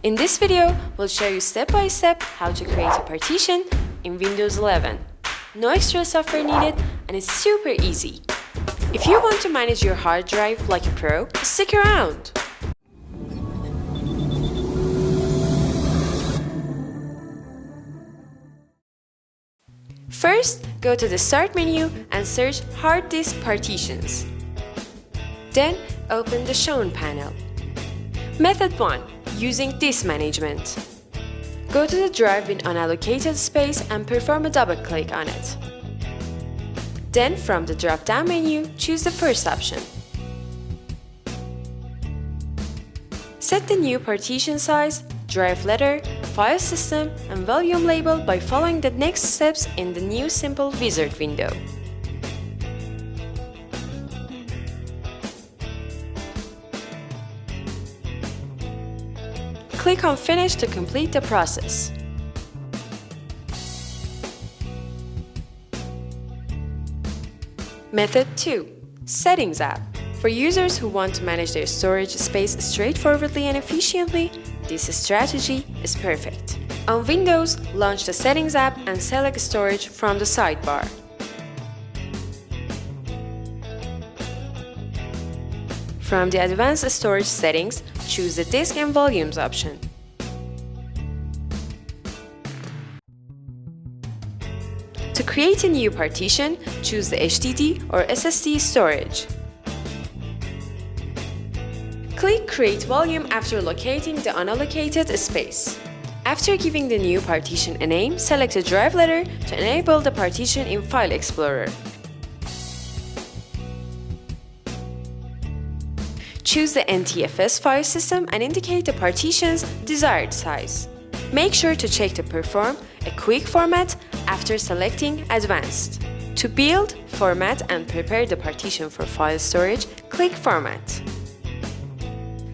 In this video, we'll show you step by step how to create a partition in Windows 11. No extra software needed and it's super easy. If you want to manage your hard drive like a pro, stick around! First, go to the Start menu and search Hard Disk Partitions. Then, open the Shown panel. Method 1. Using Disk Management. Go to the drive with unallocated space and perform a double-click on it. Then, from the drop-down menu, choose the first option. Set the new partition size, drive letter, file system, and volume label by following the next steps in the new simple wizard window. Click on Finish to complete the process. Method 2. Settings app. For users who want to manage their storage space straightforwardly and efficiently, this strategy is perfect. On Windows, launch the Settings app and select Storage from the sidebar. From the Advanced Storage settings, choose the Disk and Volumes option. To create a new partition, choose the HDD or SSD storage. Click Create Volume after locating the unallocated space. After giving the new partition a name, select the drive letter to enable the partition in File Explorer. Choose the NTFS file system and indicate the partition's desired size. Make sure to check to perform a quick format after selecting Advanced. To build, format, and prepare the partition for file storage, click Format.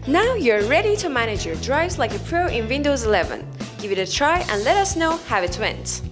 Now you're ready to manage your drives like a pro in Windows 11. Give it a try and let us know how it went.